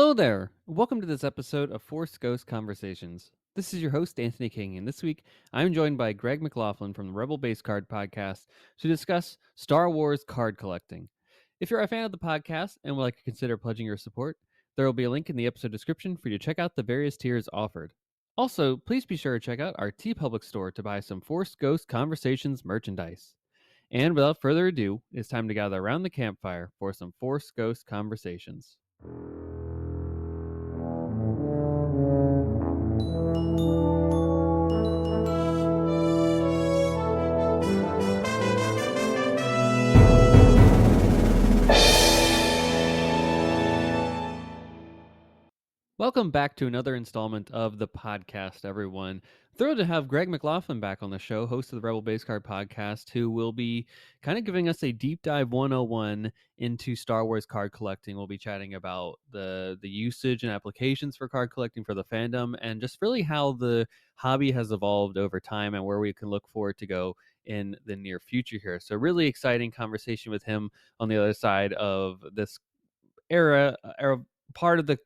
Hello there. Welcome to this episode of Force Ghost Conversations. This is your host, Anthony King, and this week I'm joined by Greg McLaughlin from the Rebel Base Card Podcast to discuss Star Wars card collecting. If you're a fan of the podcast and would like to consider pledging your support, there will be a link in the episode description for you to check out the various tiers offered. Also, please be sure to check out our TeePublic store to buy some Force Ghost Conversations merchandise. And without further ado, it's time to gather around the campfire for some Force Ghost Conversations. Welcome back to another installment of the podcast, everyone. Thrilled to have Greg McLaughlin back on the show, host of the Rebel Base Card Podcast, who will be kind of giving us a deep dive 101 into Star Wars card collecting. We'll be chatting about the usage and applications for card collecting for the fandom, and just really how the hobby has evolved over time and where we can look forward to go in the near future here. So really exciting conversation with him on the other side of this era part of the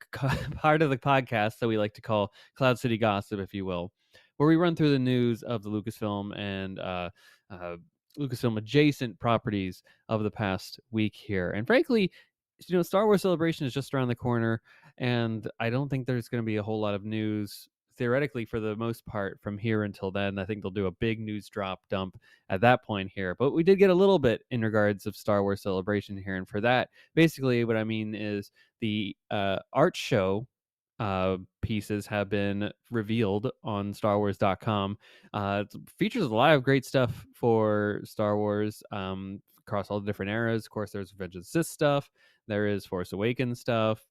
part of the podcast that we like to call Cloud City Gossip, if you will, where we run through the news of the Lucasfilm and uh, Lucasfilm adjacent properties of the past week here. And frankly, Star Wars Celebration is just around the corner, and I don't think there's going to be a whole lot of news theoretically for the most part from here until then. I think they'll do a big news drop dump at that point here, but we did get a little bit in regards of Star Wars Celebration here, and for that, basically what I mean is the art show pieces have been revealed on StarWars.com. It features a lot of great stuff for Star Wars across all the different eras. Of course, there's Revenge of the Sith stuff. There is Force Awakens stuff.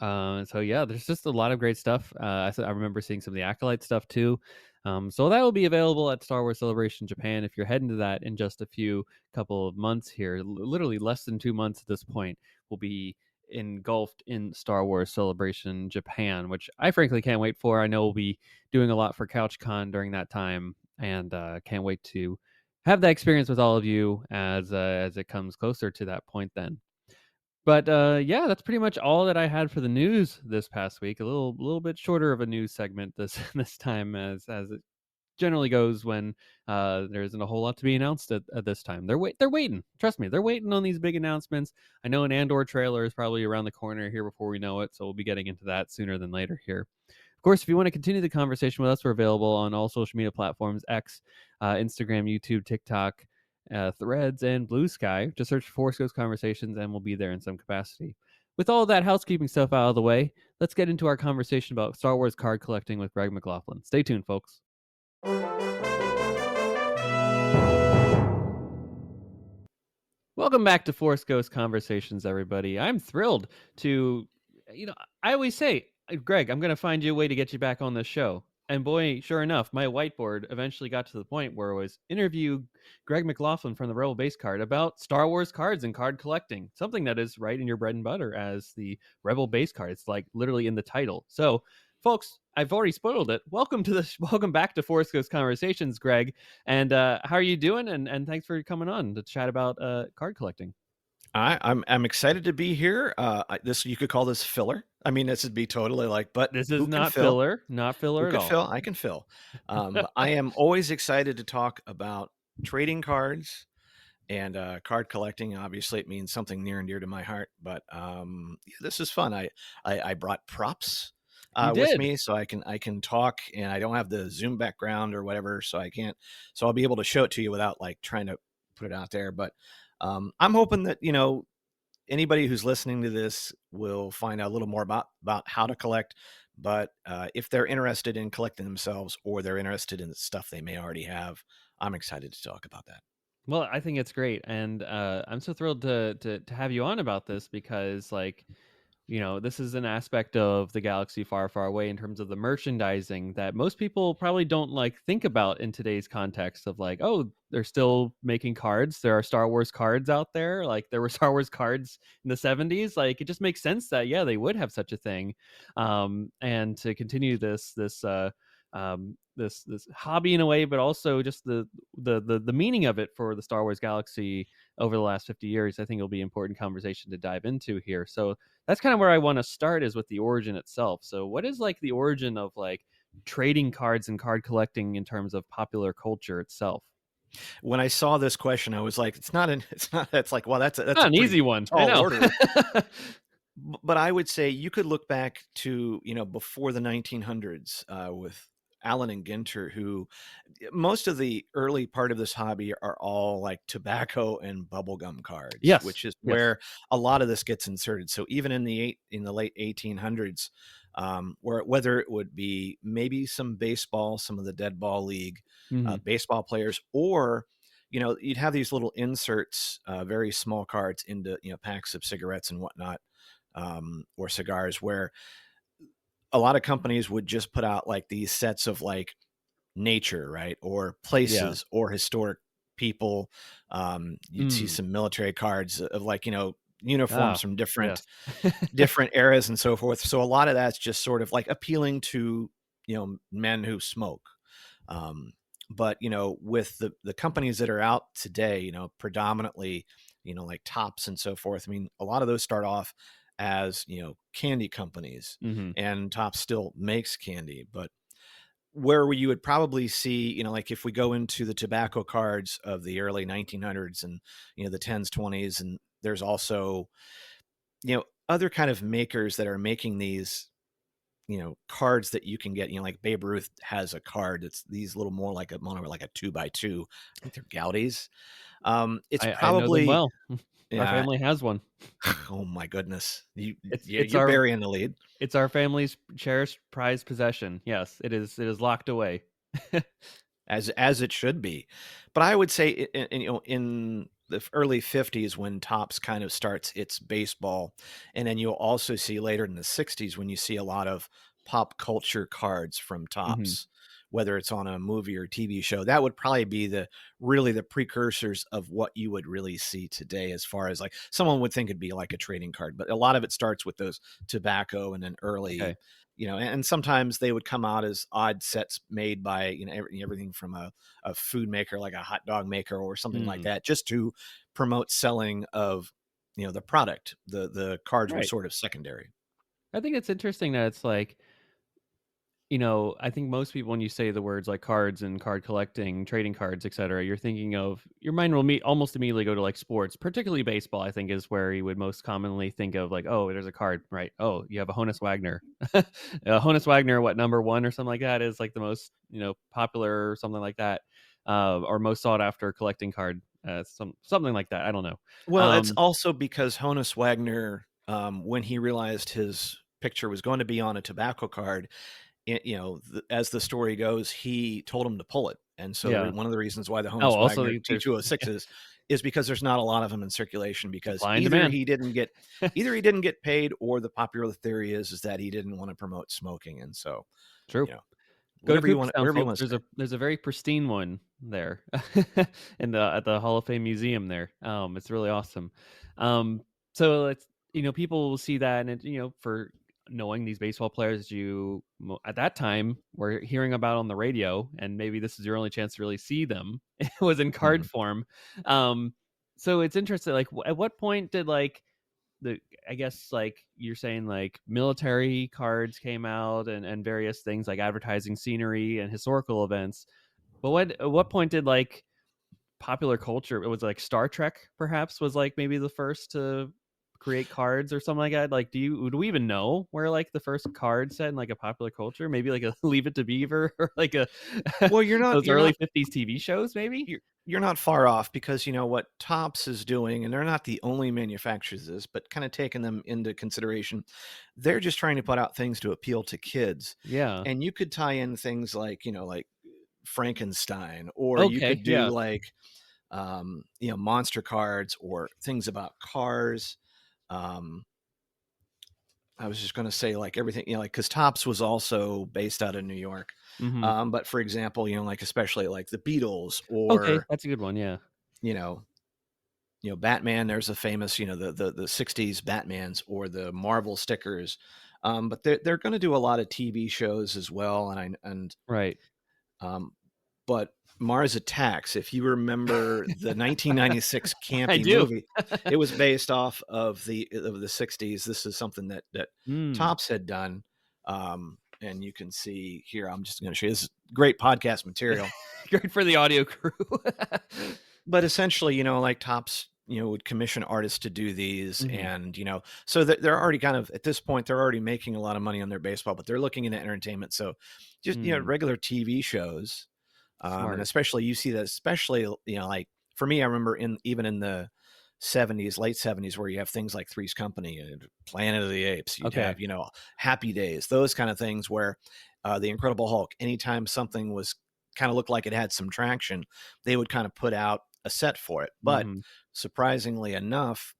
So yeah, there's just a lot of great stuff. I remember seeing some of the Acolyte stuff too. So that will be available at Star Wars Celebration Japan if you're heading to that in just a couple of months here. Literally less than 2 months at this point will be engulfed in Star Wars Celebration Japan, which I frankly can't wait for. I know we'll be doing a lot for CouchCon during that time, and can't wait to have that experience with all of you as it comes closer to that point then. But yeah, that's pretty much all that I had for the news this past week. A little bit shorter of a news segment this this time, as it generally goes when there isn't a whole lot to be announced at this time. They're waiting. Trust me, they're waiting on these big announcements. I know an Andor trailer is probably around the corner here before we know it, so we'll be getting into that sooner than later here. Of course, if you want to continue the conversation with us, we're available on all social media platforms: X, Instagram, YouTube, TikTok, Threads, and Blue Sky. Just search for Force Ghost Conversations and we'll be there in some capacity. With all of that housekeeping stuff out of the way, let's get into our conversation about Star Wars card collecting with Greg McLaughlin. Stay tuned, folks. Welcome back to Force Ghost Conversations, everybody. I'm thrilled to, I always say, Greg, I'm going to find you a way to get you back on this show. And boy, sure enough, my whiteboard eventually got to the point where it was interview Greg McLaughlin from the Rebel Base Card about Star Wars cards and card collecting, something that is right in your bread and butter as the Rebel Base Card. It's like literally in the title. So, folks, I've already spoiled it. Welcome back to Force Ghost Conversations, Greg. And how are you doing? And thanks for coming on to chat about card collecting. I'm excited to be here. This you could call this filler. I mean, this would be totally like, but This who is can not fill? filler, not filler Who at could all. fill? I can fill. But I am always excited to talk about trading cards and card collecting. Obviously, it means something near and dear to my heart. But yeah, this is fun. I brought props You with did. me, so I can talk, and I don't have the Zoom background or whatever, so I can't. So I'll be able to show it to you without like trying to put it out there. But I'm hoping that anybody who's listening to this will find out a little more about how to collect. But if they're interested in collecting themselves, or they're interested in stuff they may already have, I'm excited to talk about that. Well, I think it's great, and I'm so thrilled to have you on about this because, like, this is an aspect of the galaxy far, far away in terms of the merchandising that most people probably don't like think about in today's context of like, oh, they're still making cards. There are Star Wars cards out there. Like there were Star Wars cards in the 70s. Like it just makes sense that, yeah, they would have such a thing. And to continue this this hobby in a way, but also just the meaning of it for the Star Wars galaxy over the last 50 years. I think it'll be an important conversation to dive into here. So that's kind of where I want to start, is with the origin itself. So what is like the origin of like trading cards and card collecting in terms of popular culture itself? When I saw this question, I was like, it's not an it's not it's like, well, that's Not a an pretty easy one, I tall know. order. But I would say you could look back to, before the 1900s, with Allen and Ginter, who most of the early part of this hobby are all like tobacco and bubblegum cards, Yes, which is yes. where a lot of this gets inserted. So even in the late 1800s, where whether it would be maybe some baseball, some of the dead ball league Mhm. baseball players, or you'd have these little inserts, very small cards into packs of cigarettes and whatnot, or cigars, where a lot of companies would just put out like these sets of like nature, right? Or Yeah. places or historic people. You'd see Mm. some military cards of like, uniforms Ah, from different yes. different eras and so forth. So a lot of that's just sort of like appealing to, men who smoke. Um, but with the companies that are out today, predominantly, like Tops and so forth. I mean, a lot of those start off as candy companies, Mhm. and Tops still makes candy. But where you would probably see, like if we go into the tobacco cards of the early 1900s and the 10s, 20s, and there's also other kind of makers that are making these cards that you can get, like Babe Ruth has a card. It's these little more like a mono, like a 2 by 2. I think they're Goudies. It's I know them probably, well. Our yeah. family has one. Oh my goodness. It's Yeah, it's you're our burying the lead. it's our family's cherished prized possession. Yes, it is locked away. As it should be. But I would say in the early 50s, when Topps kind of starts its baseball, and then you'll also see later in the 60s when you see a lot of pop culture cards from Mhm. Topps, whether it's on a movie or TV show. That would probably be the precursors of what you would really see today, as far as like someone would think it'd be like a trading card, but a lot of it starts with those tobacco and then early, Okay. and sometimes they would come out as odd sets made by everything from a food maker, like a hot dog maker or something like Mm. that, just to promote selling of the product. The cards were Right. sort of secondary. I think it's interesting that it's like, I think most people, when you say the words like cards and card collecting, trading cards, etc., you're thinking of your mind will almost immediately go to like sports, particularly baseball. I think is where you would most commonly think of like, oh, there's a card, right? Oh, you have a Honus Wagner, Honus Wagner, what number one or something like that is like the most popular or something like that, or most sought after collecting card, something like that. I don't know. Well, it's Um, also because Honus Wagner, when he realized his picture was going to be on a tobacco card, as the story goes, he told him to pull it. And so yeah. one of the reasons why the Oh, Honus also Wagner there's T206 is because there's not a lot of them in circulation, because supply and demand. either he didn't get paid, or the popular theory is that he didn't want to promote smoking. And so, True. you know, Go to Cooperstown, whatever you folks. want to say. There's a very pristine one there in the at the Hall of Fame museum there. It's really awesome. Um, so it's people will see that, and for knowing these baseball players at that time were hearing about on the radio, and maybe this is your only chance to really see them. It was in card Mhm. form. Um, so it's interesting. Like, at what point did like the I guess like you're saying like military cards came out and various things like advertising scenery and historical events. But at what point did like popular culture, it was like Star Trek perhaps was like maybe the first to create cards or something like that? Like do we even know where like the first card set in like a popular culture? Maybe like a Leave It to Beaver or like a Well, those early 50s TV shows maybe? you're not far off, because what Topps is doing, and they're not the only manufacturers of this, but kind of taking them into consideration. They're just trying to put out things to appeal to kids. Yeah. And you could tie in things like, like Frankenstein, or you Okay, could do yeah. like, monster cards, or things about cars. Um, I was just going to say like everything, like, because Topps was also based out of New York. Mhm. But for example, like especially like the Beatles, Okay, or, that's a good one, yeah. you know, Batman. There's a famous, the 60s Batmans, or the Marvel stickers. But they're going to do a lot of TV shows as well, Right. um, but Mars Attacks, if you remember the 1996 I campy do. movie, it was based off of the 60s. This is something that Mm. Tops had done. And you can see here, I'm just going to show you this is great podcast material. Great for the audio crew. But essentially, like Tops, would commission artists to do these, Mhm. and so that they're already kind of at this point, they're already making a lot of money on their baseball, but they're looking into entertainment. So just Mm. regular TV shows, and Smart. especially you see that, especially like for me, I remember even in the 70s, late 70s, where you have things like Three's Company and Planet of the Apes. You'd Okay. have Happy Days, those kind of things where the Incredible Hulk. Anytime something was kind of looked like it had some traction, they would kind of put out a set for it. But Mhm. surprisingly enough,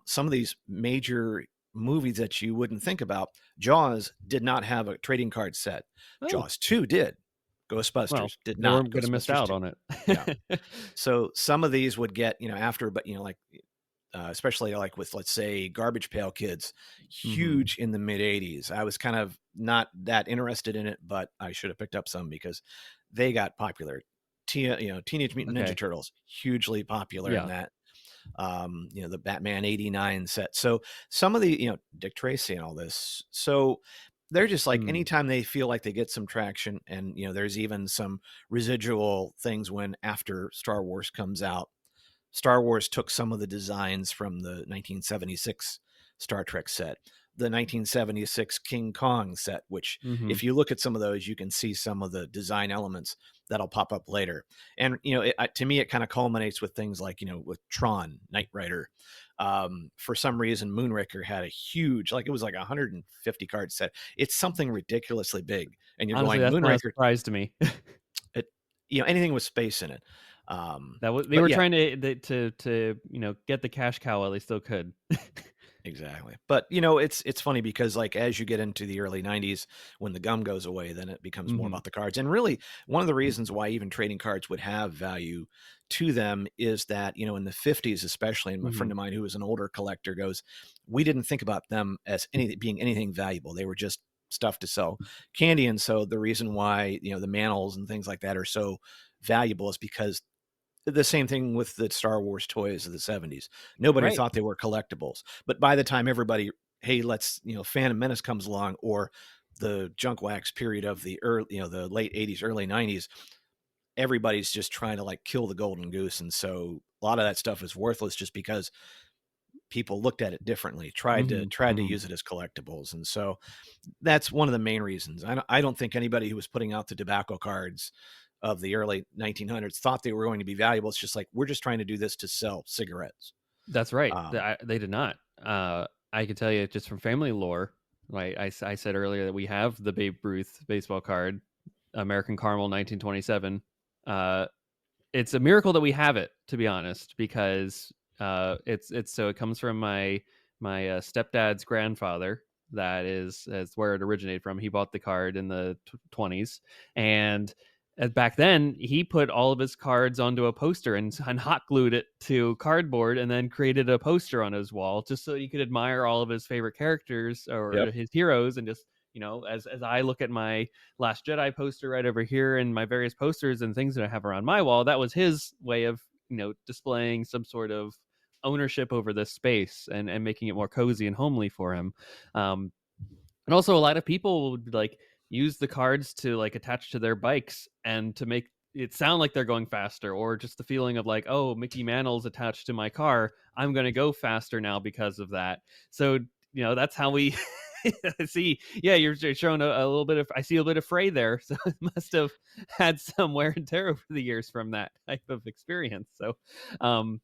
some of these major movies that you wouldn't think about, Jaws did not have a trading card set. Oh, Jaws 2 did. well, Ghostbusters did they not. weren't gonna miss Ghostbusters out 2. on Yeah. it. So some of these would get, after, but like especially like with, let's say, Garbage Pail Kids, Mhm. huge in the mid 80s. I was kind of not that interested in it, but I should have picked up some because they got popular. Teenage Mutant Ninja Okay. Turtles, hugely popular in Yeah. that. The Batman 89 set. So some of the, Dick Tracy and all this. So they're just like Mm. anytime they feel like they get some traction, and there's even some residual things when after Star Wars comes out. Star Wars took some of the designs from the 1976 Star Trek set, the 1976 King Kong set, which, Mhm. if you look at some of those, you can see some of the design elements that'll pop up later. And, to me, it kind of culminates with things like, with Tron, Knight Rider. For some reason, Moonraker had a huge, like it was like a 150 card set. It's something ridiculously big. And you're Honestly, going, that's not a Moonraker, surprise to me. it, anything with space in it. That was they But were yeah, trying to, get the cash cow while they still could. exactly. But, it's funny because, like, as you get into the early 90s, when the gum goes away, then it becomes more Mhm. about the cards. And really, one of the reasons why even trading cards would have value to them is that, in the 50s, especially, and a friend Mhm. of mine who was an older collector goes, we didn't think about them as being anything valuable. They were just stuff to sell candy. And so the reason why, the manels and things like that are so valuable is because the same thing with the Star Wars toys of the 70s. Nobody Right. thought they were collectibles. But by the time everybody, hey, let's, Phantom Menace comes along, or the junk wax period of the early, the late 80s, early 90s, everybody's just trying to like kill the golden goose. And so a lot of that stuff is worthless just because people looked at it differently, Mhm. tried to Mhm. use it as collectibles. And so that's one of the main reasons. I don't think anybody who was putting out the tobacco cards of the early 1900s thought they were going to be valuable. It's just like, we're just trying to do this to sell cigarettes. That's right. Um, They did not. I can tell you just from family lore, like I said earlier that we have the Babe Ruth baseball card, American Caramel 1927. Uh, it's a miracle that we have it, to be honest, because it's so it comes from my stepdad's grandfather. That's where it originated from. He bought the card in the 20s, and back then he put all of his cards onto a poster and hot glued it to cardboard, and then created a poster on his wall just so you could admire all of his favorite characters or yep. his heroes, and just as I look at my Last Jedi poster right over here and my various posters and things that I have around my wall, that was his way of, displaying some sort of ownership over this space and making it more cozy and homely for him. Um, and also a lot of people would like use the cards to like attach to their bikes and to make it sound like they're going faster, or just the feeling of like, oh, Mickey Mantle's attached to my car, I'm going to go faster now because of that. So that's how we see. Yeah, you're showing a little bit of, I see a bit of fray there, so it must have had some wear and tear over the years from that type of experience. So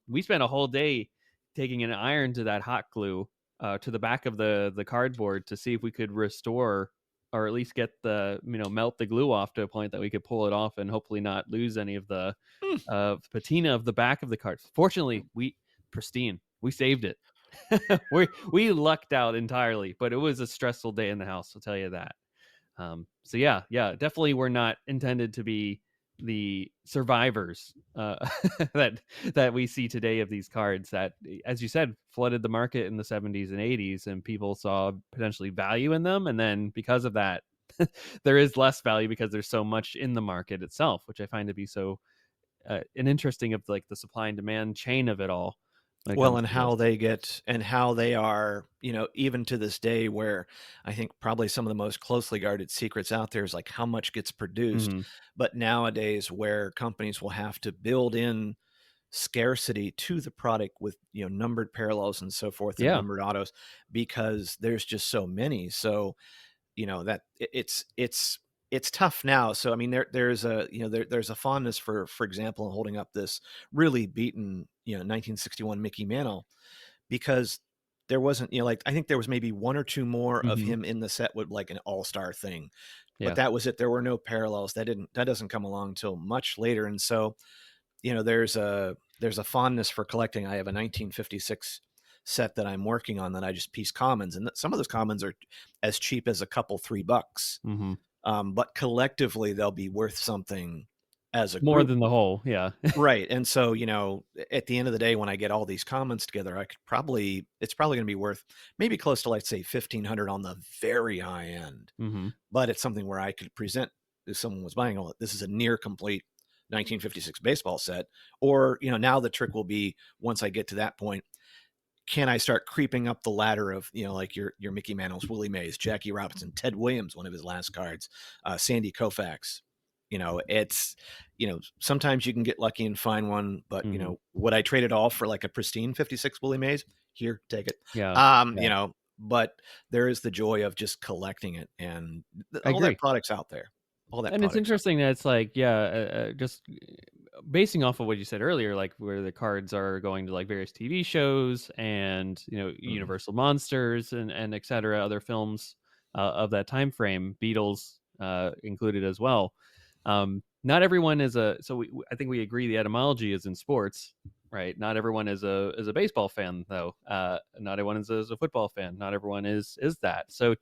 we spent a whole day taking an iron to that hot glue, to the back of the cardboard, to see if we could restore, or at least get the melt the glue off to a point that we could pull it off and hopefully not lose any of the Hmm. patina of the back of the card. Fortunately, we pristine. We saved it. We lucked out entirely, but it was a stressful day in the house. I'll tell you that. So yeah, definitely, we're not intended to be the survivors that we see today of these cards that, as you said, flooded the market in the 70s and 80s, and people saw potentially value in them, and then because of that, there is less value because there's so much in the market itself, which I find to be so an interesting of like the supply and demand chain of it all when it Well, comes and to this. how they get and how they are, even to this day, where I think probably some of the most closely guarded secrets out there is like how much gets produced. Hmm. But nowadays, where companies will have to build in scarcity to the product with, numbered parallels and so forth and Yeah. numbered autos because there's just so many. So, that it's tough now. So I mean there's a fondness for example in holding up this really beaten 1961 Mickey Mantle because there wasn't, like I think there was maybe one or two more of Hmm. him in the set with like an all-star thing, but Yeah. that was it. There were no parallels. That doesn't come along until much later. And so there's a fondness for collecting. I have a 1956 set that I'm working on that I just piece commons, and some of those commons are as cheap as a couple $3. Hmm. But collectively, they'll be worth something as a More group. than the whole. Yeah. Right. And so, at the end of the day, when I get all these comments together, it's probably going to be worth maybe close to, like, say, 1,500 on the very high end. Hmm. But it's something where I could present if someone was buying, oh, this is a near complete 1956 baseball set. Or, now the trick will be once I get to that point, can I start creeping up the ladder of, like your Mickey Mantles, Willie Mays, Jackie Robinson, Ted Williams, one of his last cards, Sandy Koufax. It's, sometimes you can get lucky and find one, but Hmm. would I trade it all for like a pristine 56 Willie Mays? Here, take it. Yeah. Yeah. But there is the joy of just collecting it, and I all that agree. product's out there. All that And it's product's out interesting that it's like, yeah, just basing off of what you said earlier, like where the cards are going to like various TV shows and there. Mhm. Universal Monsters and et cetera, other films of that time frame, Beatles included as well. Not everyone is a so I think we agree the etymology is in sports, right? Not everyone is a baseball fan though. Not everyone is a football fan. Not everyone is that. So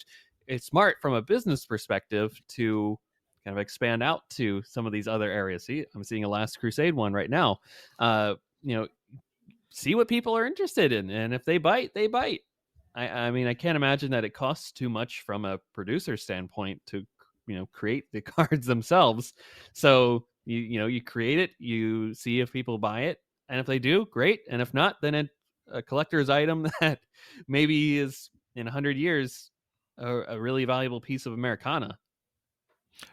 it's smart from a business perspective to kind of expand out to some of these other areas. See, I'm seeing a Last Crusade one right now. Uh, you know, see what people are interested in, and if they bite, they bite. I mean, I can't imagine that it costs too much from a producer standpoint to create the cards themselves. So you create it, you see if people buy it, and if they do, great. And if not, then a collector's item that maybe is in 100 years a really valuable piece of Americana.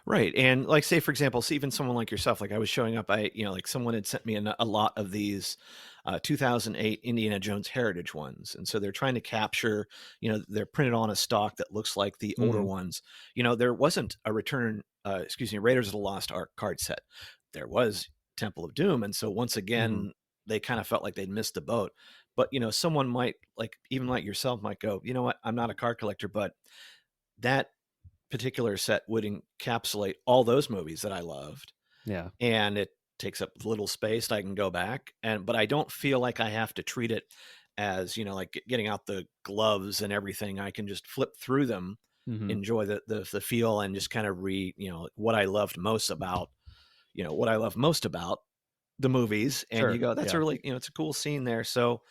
Right. And like, say, for example, see, even someone like yourself, like I was showing up, like someone had sent me a lot of these 2008 Indiana Jones heritage ones. And so they're trying to capture, they're printed on a stock that looks like the older Hmm. ones. There wasn't a Raiders of the Lost Ark card set. There was Temple of Doom. And so once Hmm. again, they kind of felt like they'd missed the boat. But, someone might like, even like yourself might go, you know what, I'm not a card collector, but that particular set would encapsulate all those movies that I loved, Yeah. and it takes up little space. I can go back, but I don't feel like I have to treat it as, like getting out the gloves and everything. I can just flip through them, Hmm. enjoy the feel, and just kind of read, what I loved most about, the movies. And you Sure. go, that's Yeah. a really, it's a cool scene there. So,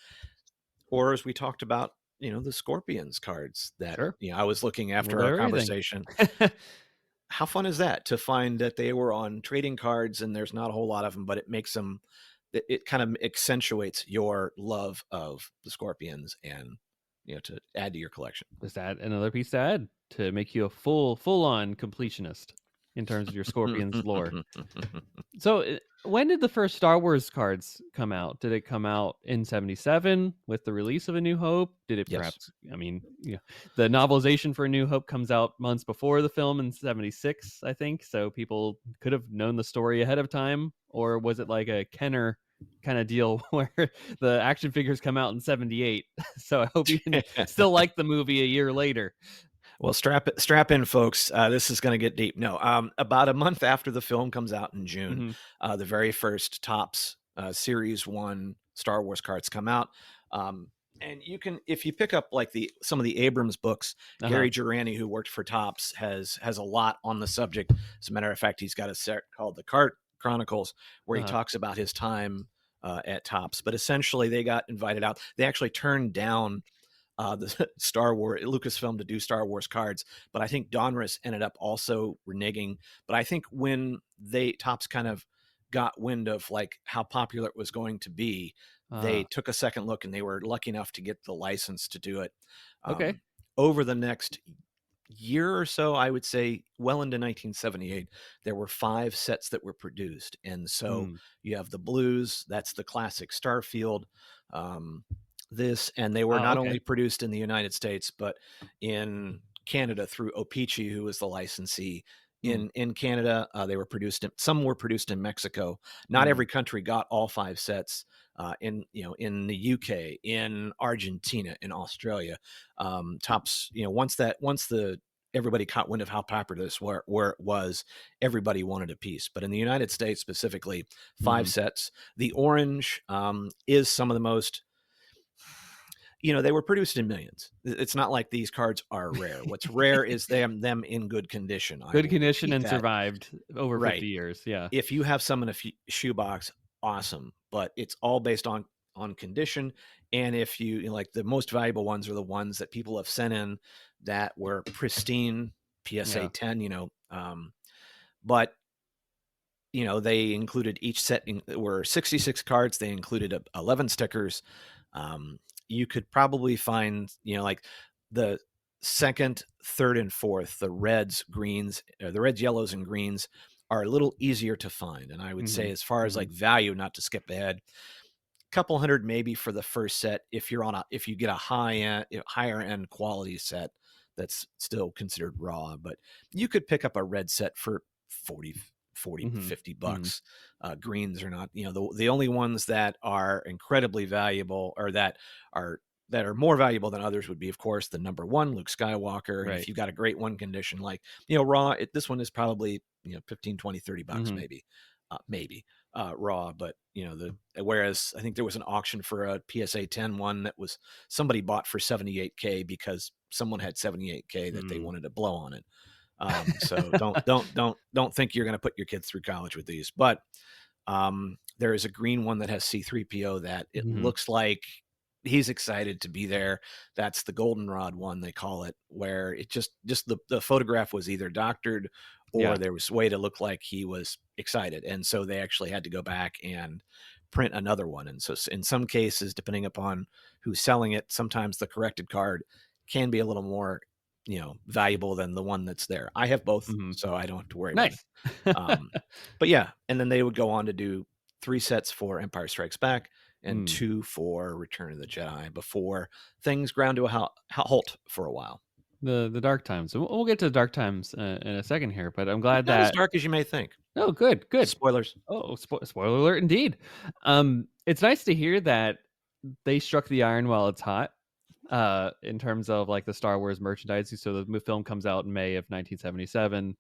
or as we talked about, the Scorpions cards that, Sure. I was looking A little after bit our of everything. conversation. How fun is that to find that they were on trading cards and there's not a whole lot of them, but it makes them, it kind of accentuates your love of the Scorpions and, to add to your collection. Just add another piece to add to make you a full on completionist in terms of your Scorpions lore. So, when did the first Star Wars cards come out? Did it come out in 77 with the release of A New Hope? Did it Yes. perhaps, I mean, the novelization for A New Hope comes out months before the film in 76, I think. So people could have known the story ahead of time. Or was it like a Kenner kind of deal where the action figures come out in 78? So I hope you can still like the movie a year later. Well, strap in, folks. This is going to get deep. No, about a month after the film comes out in June, Hmm. the very first Topps Series One Star Wars cards come out. And you can, if you pick up like some of the Abrams books, Uh huh. Gary Durrani, who worked for Topps, has a lot on the subject. As a matter of fact, he's got a set called the Card Chronicles, where he Uh-huh. talks about his time at Tops. But essentially, they got invited out. They actually turned down the Star Wars Lucasfilm to do Star Wars cards, but I think Donruss ended up also reneging. But I think when they Tops kind of got wind of like how popular it was going to be, they Uh, took a second look and they were lucky enough to get the license to do it. okay. Over the next year or so, I would say well into 1978, there were 5 sets that were produced. And so Mm. you have the blues, that's the classic Starfield. Um, this, and they were Wow, not okay. only produced in the United States, but in Canada through Opeachy, who was the licensee. Mm. In Canada, they were produced in, some were produced in Mexico. Not Mm. every country got all 5 sets. In in the UK, in Argentina, in Australia, Tops, once the everybody caught wind of how popular this where it was, everybody wanted a piece. But in the United States specifically, 5 Mhm. sets. The orange is some of the most, they were produced in millions. It's not like these cards are rare. What's rare is them in good condition. I Good will condition repeat and that. survived over Right. 50 years, yeah. If you have some in a shoebox, awesome. But it's all based on condition. And if like, the most valuable ones are the ones that people have sent in that were pristine, PSA Yeah. 10. But they included, each set were 66 cards. They included 11 stickers. Um, you could probably find, like, the second, third, and fourth, the reds, greens, the reds, yellows, and greens are a little easier to find. And I would say, Mhm. as far as Mhm. like value, not to skip ahead, couple hundred maybe for the first set if you get a higher end quality set that's still considered raw. But you could pick up a red set for 40 Mhm. 50 Mhm. bucks. Greens are not, the only ones that are incredibly valuable, or that are more valuable than others, would be, of course, the number one, Luke Skywalker. And if Right. you got a great one condition, like, raw, this one is probably, 15, 20, 30 bucks Mhm. maybe. Maybe raw. But whereas I think there was an auction for a PSA 10 one that was, somebody bought for 78K because someone had 78K that they Mm. wanted to blow on it. So don't think you're going to put your kids through college with these. But there is a green one that has C3PO that it Mhm. looks like he's excited to be there. That's the goldenrod one, they call it, where it just the photograph was either doctored, or Yeah. there was a way to look like he was excited. And so they actually had to go back and print another one. And so in some cases, depending upon who's selling it, sometimes the corrected card can be a little more, valuable than the one that's there. I have both, Mhm. so I don't have to worry about it. Nice. Um, but yeah, and then they would go on to do 3 sets for Empire Strikes Back and Mm. 2 for Return of the Jedi before things ground to a halt for a while. The dark times. We'll get to the dark times, in a second here, but I'm glad Not as that. dark as you may think. Oh, good, good. Spoilers. Oh, spoiler alert indeed. It's nice to hear that they struck the iron while it's hot, in terms of, like, the Star Wars merchandising. So the film comes out in May of 1977.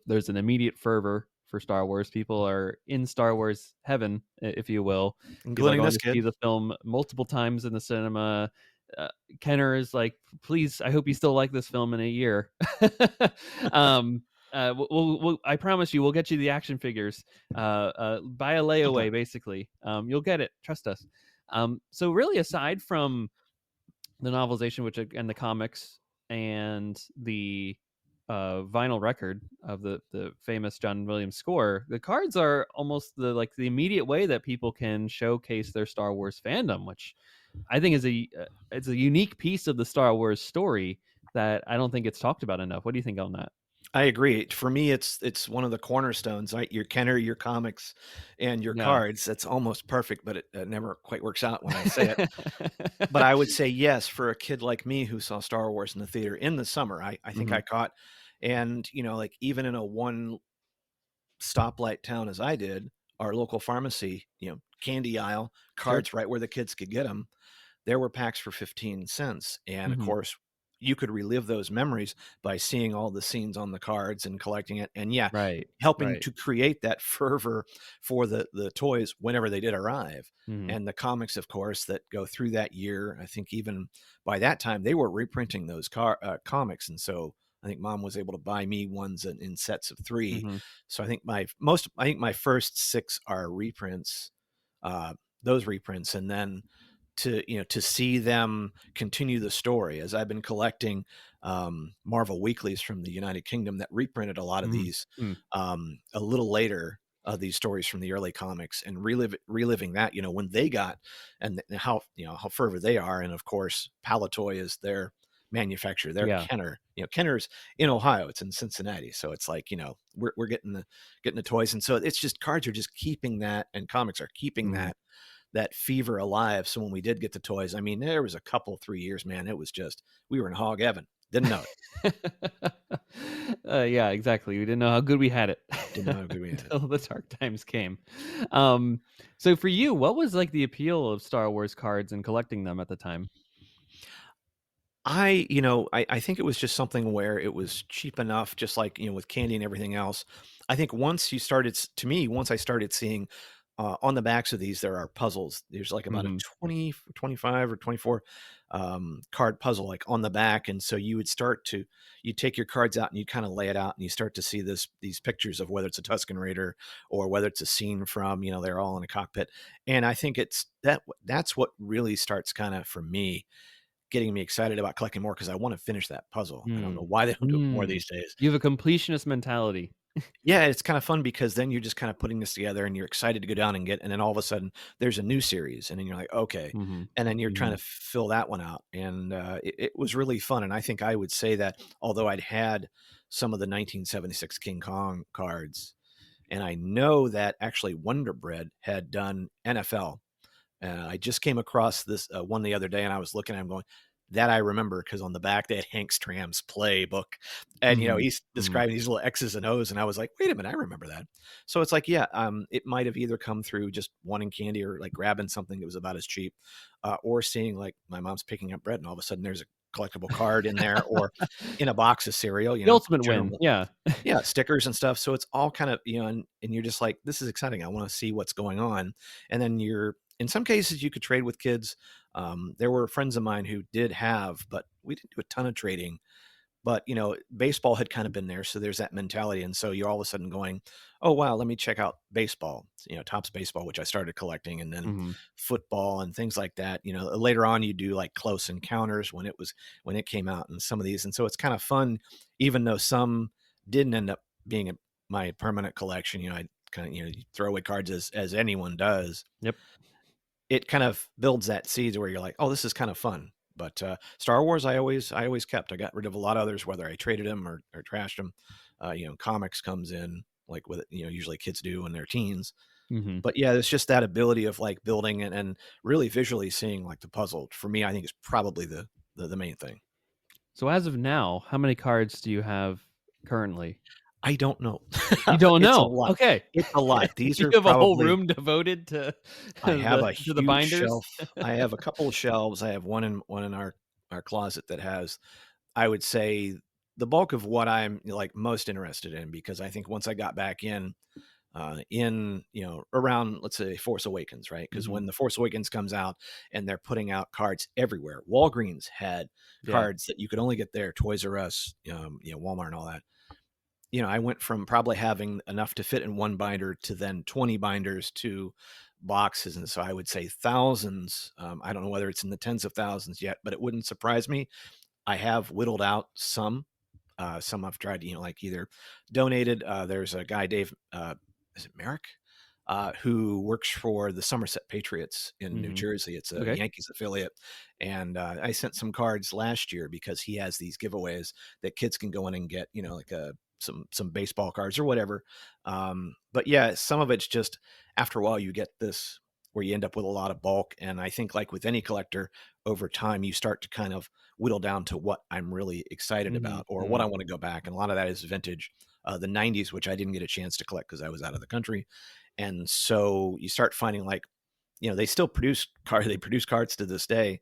There's an immediate fervor for Star Wars. People are in Star Wars heaven, if you will. People are Including going this to see kid. the film multiple times in the cinema. Kenner is like, "Please, I hope you still like this film in a year." um, I promise you, we'll get you the action figures. Buy a layaway, basically. You'll get it. Trust us. So really, aside from the novelization, which and the comics and the vinyl record of the famous John Williams score, the cards are almost the immediate way that people can showcase their Star Wars fandom, which I think is it's a unique piece of the Star Wars story that I don't think it's talked about enough. What do you think on that? I agree. For me, it's one of the cornerstones, right? Your Kenner, your comics, and your Yeah. cards. That's almost perfect, but it never quite works out when I say it. But I would say yes, for a kid like me who saw Star Wars in the theater in the summer. I think Hmm. I caught, and like, even in a one stoplight town as I did, our local pharmacy, candy aisle, Sure. cards right where the kids could get them. There were packs for 15 cents. And of Hmm. course, you could relive those memories by seeing all the scenes on the cards and collecting it. And yeah, Right. helping Right. to create that fervor for the toys whenever they did arrive. Hmm. And the comics, of course, that go through that year. I think even by that time they were reprinting those comics. And so I think mom was able to buy me ones in sets of 3. Mhm. So I think my first 6 are reprints, uh, those reprints, and then to see them continue the story as I've been collecting Marvel weeklies from the United Kingdom that reprinted a lot of Mhm. these Mm. a little later, these stories from the early comics, and reliving that, when they got, and how, how fervent they are. And of course, Palatoy is their manufacturer. They're Yeah. Kenner. Kenner's in Ohio. It's in Cincinnati. So it's like, we're getting the toys. And so it's just, cards are just keeping that, and comics are keeping Mhm. that fever alive. So when we did get the toys, I mean, there was a couple 3 years, man. It was just, we were in hog heaven. Didn't know it. Yeah, exactly. We didn't know how good we had it Didn't know how good we had it. until the dark times came. Um, so for you, what was like the appeal of Star Wars cards and collecting them at the time? I think it was just something where it was cheap enough, just like, with candy and everything else. I think to me, once I started seeing on the backs of these, there are puzzles. There's like about a Mhm. 20, 25, or 24 card puzzle like on the back. And so you take your cards out and you kind of lay it out, and you start to see these pictures of whether it's a Tusken Raider or whether it's a scene from, they're all in a cockpit. And I think that's what really starts kind of, for me, getting me excited about collecting more, because I want to finish that puzzle. I don't know Mm. why they don't do it more Mm. these days. You have a completionist mentality. Yeah, it's kind of fun because then you're just kind of putting this together and you're excited to go down and then all of a sudden there's a new series, and then you're like, okay. Mhm. And then you're trying Mhm. to fill that one out. And it was really fun. And I think I would say that, although I'd had some of the 1976 King Kong cards, and I know that actually Wonder Bread had done NFL. I just came across this one the other day, and I was looking at him going, that I remember, because on the back they had Hank Stram's playbook, and Mhm. he's Mhm. describing these little X's and O's, and I was like, wait a minute, I remember that. So it's like, yeah, it might have either come through just wanting candy, or like grabbing something that was about as cheap, or seeing like my mom's picking up bread, and all of a sudden there's a collectible card in there, or in a box of cereal, The ultimate win. general, Yeah. yeah, stickers and stuff. So it's all kind of, and you're just like, this is exciting. I want to see what's going on. And then in some cases, you could trade with kids. There were friends of mine who did have, but we didn't do a ton of trading. But, baseball had kind of been there, so there's that mentality, and so you're all of a sudden going, "Oh, wow, let me check out baseball," Topps Baseball, which I started collecting, and then Mhm. football and things like that. Later on, you do, like, Close Encounters when it came out, and some of these, and so it's kind of fun, even though some didn't end up being my permanent collection. I kinda, you throw away cards as anyone does. Yep. It kind of builds that seed where you're like, "Oh, this is kind of fun." But, Star Wars, I always kept. I got rid of a lot of others, whether I traded them or trashed them. Comics comes in, like, with, usually kids do when they're teens. Mhm. But, yeah, it's just that ability of, like, building and really visually seeing, like, the puzzle. For me, I think is probably the main thing. So as of now, how many cards do you have currently? I don't know. You don't It's a know. lot. Okay. It's a lot. These You are have a whole probably room devoted to I have a the huge binders? shelf. I have a couple of shelves. I have one in our closet that has, I would say, the bulk of what I'm, like, most interested in, because I think once I got back in, around, let's say, Force Awakens, right? Because Mhm. when the Force Awakens comes out and they're putting out cards everywhere, Walgreens had Yeah. cards that you could only get there, Toys R Us, Walmart and all that. I went from probably having enough to fit in one binder to then 20 binders to boxes. And so I would say thousands. I don't know whether it's in the tens of thousands yet, but it wouldn't surprise me. I have whittled out some. Some I've tried, like, either donated. There's a guy, Dave, is it Merrick? Who works for the Somerset Patriots in New Mhm. Jersey. It's a Okay. Yankees affiliate. And I sent some cards last year because he has these giveaways that kids can go in and get, like some baseball cards or whatever. But yeah, some of it's just, after a while you get this where you end up with a lot of bulk. And I think, like with any collector, over time you start to kind of whittle down to what I'm really excited Mhm. about, or what I Mhm. want to go back. And a lot of that is vintage, the 90s, which I didn't get a chance to collect because I was out of the country. And so you start finding, like, they still they produce cards to this day.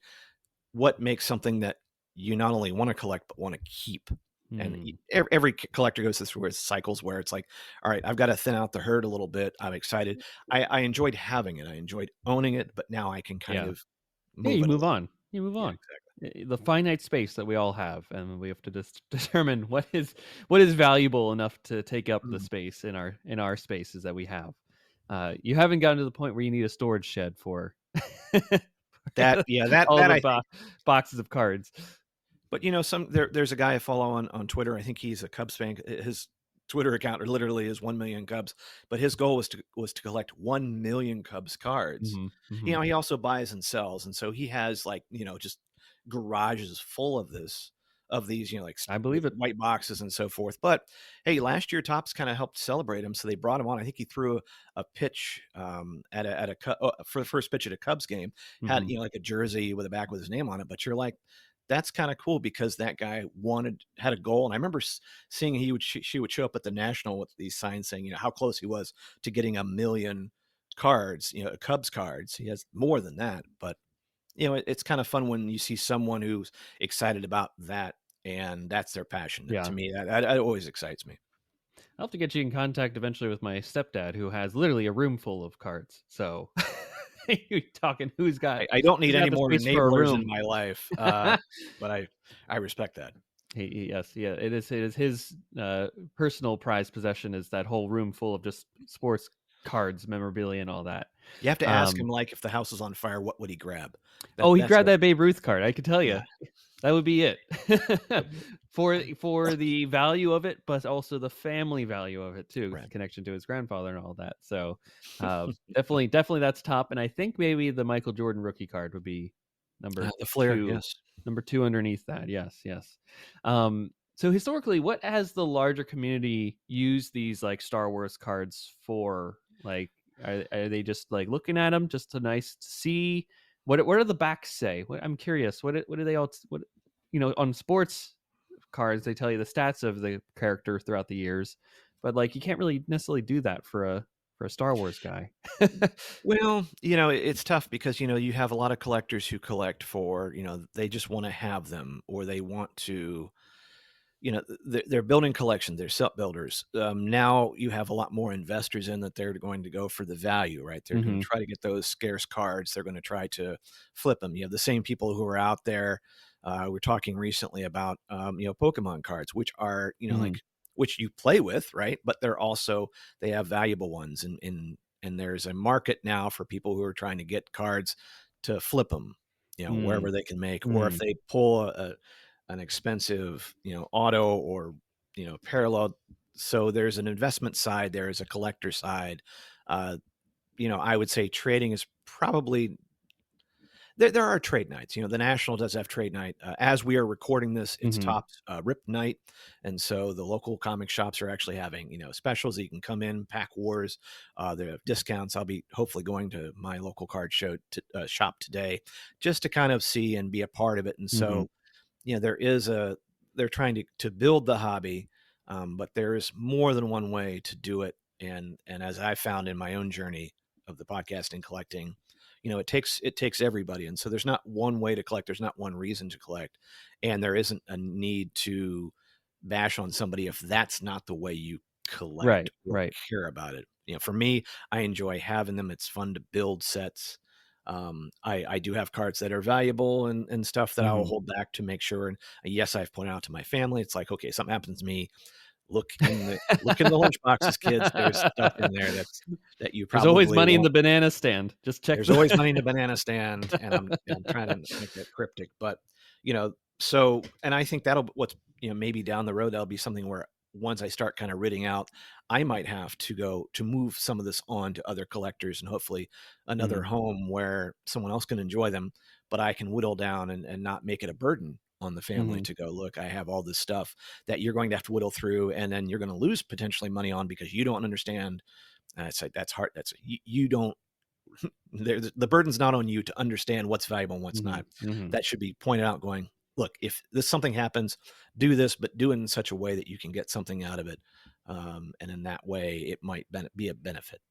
What makes something that you not only want to collect but want to keep? And Hmm. every collector goes through cycles where it's like, all right, I've got to thin out the herd a little bit. I'm excited. I enjoyed having it. I enjoyed owning it, but now I can kind Yeah. of Yeah, move you it move along. on. You move Yeah, on. exactly. the finite space that we all have, and we have to just determine what is valuable enough to take up the Mm. space in our spaces that we have. You haven't gotten to the point where you need a storage shed for That yeah, that all that the I think. boxes of cards. But, there's a guy I follow on Twitter. I think he's a Cubs fan. His Twitter account literally is 1,000,000 Cubs, but his goal was to collect 1,000,000 Cubs cards. Hmm. Hmm. He also buys and sells, and so he has, like, just garages full of these, like, I with believe it. white boxes and so forth. But, hey, last year, Topps kinda helped celebrate him, so they brought him on. I think he threw a pitch, at a for the first pitch at a Cubs game, had, Hmm. like, a jersey with a back with his name on it, but you're like, that's kinda cool because that guy had a goal, and I remember seeing she would show up at the National with these signs saying, how close he was to getting 1,000,000 cards, Cubs cards. He has more than that, but, it's kinda fun when you see someone who's excited about that, and that's their passion. To Yeah. me, that always excites me. I'll have to get you in contact eventually with my stepdad, who has literally a room full of cards. So you talking I don't need who's any got the more space for a enablers in room? my life, but I respect that. Yes, yeah, it is his personal prized possession is that whole room full of just sports cards, memorabilia, and all that. You have to ask Um, him, like, if the house was on fire, what would he grab? oh, he That's grabbed a that Babe Ruth card. I could tell yeah. you. That would be it. Yep. For the value of it, but also the family value of it too, Right. connection to his grandfather and all that. So, definitely that's top, and I think maybe the Michael Jordan rookie card would be number The flair, 2 yes. number 2 underneath that. Yes, yes. So historically, what has the larger community used these, like, Star Wars cards for? Like, are they just, like, looking at them just to nice to see? What do the backs say? I'm curious. What do they all what on sports cards they tell you the stats of the character throughout the years, but like you can't really necessarily do that for a Star Wars guy. Well, it's tough because, you have a lot of collectors who collect for, they just wanna have them or they want to. They're building collections. They're set builders. Now you have a lot more investors in that they're going to go for the value, right? They're going to Mhm. try to get those scarce cards. They're going to try to flip them. You have the same people who are out there. We're talking recently about Pokemon cards, which are Mhm. like which you play with, right? But they have valuable ones, and there's a market now for people who are trying to get cards to flip them, Mm. wherever they can make, or if Mm. they pull an expensive, auto or, parallel. So there's an investment side, there is a collector side. Uh, I would say trading is probably there are trade nights. The National does have trade night. As we are recording this, it's Mhm. top rip night, and so the local comic shops are actually having specials that you can come in, pack wars. They have discounts. I'll be hopefully going to my local card shop today, just to kind of see and be a part of it. And Mhm. so there is a they're trying to build the hobby, but there's more than one way to do it. And as I found in my own journey of the podcasting collecting, it takes everybody, and so there's not one way to collect. There's not one reason to collect, and there isn't a need to bash on somebody if that's not the way you collect Right, or right. care about it. For me, I enjoy having them. It's fun to build sets. I do have cards that are valuable and stuff that I will Mhm. hold back to make sure. And yes, I've pointed out to my family, it's like, okay, something happens to me. Look in the lunch boxes, kids. There's stuff in there that you There's always probably money in won't. the banana stand. Just check There's always money in the the banana stand, and I'm trying to make that cryptic, but, so and I think that'll what's maybe down the road, that'll be something where once I start kinda ridding out, I might have to go to move some of this on to other collectors and hopefully another Mhm. home where someone else can enjoy them, but I can whittle down and not make it a burden on the family Mhm. to go, "Look, I have all this stuff that you're going to have to whittle through, and then you're gonna lose potentially money on because you don't understand." And it's like, that's hard. You don't the burden's not on you to understand what's valuable and what's Mhm. not. Mhm. That should be pointed out going, look, if this something happens, do this, but do it in such a way that you can get something out of it. And in that way, it might be a benefit.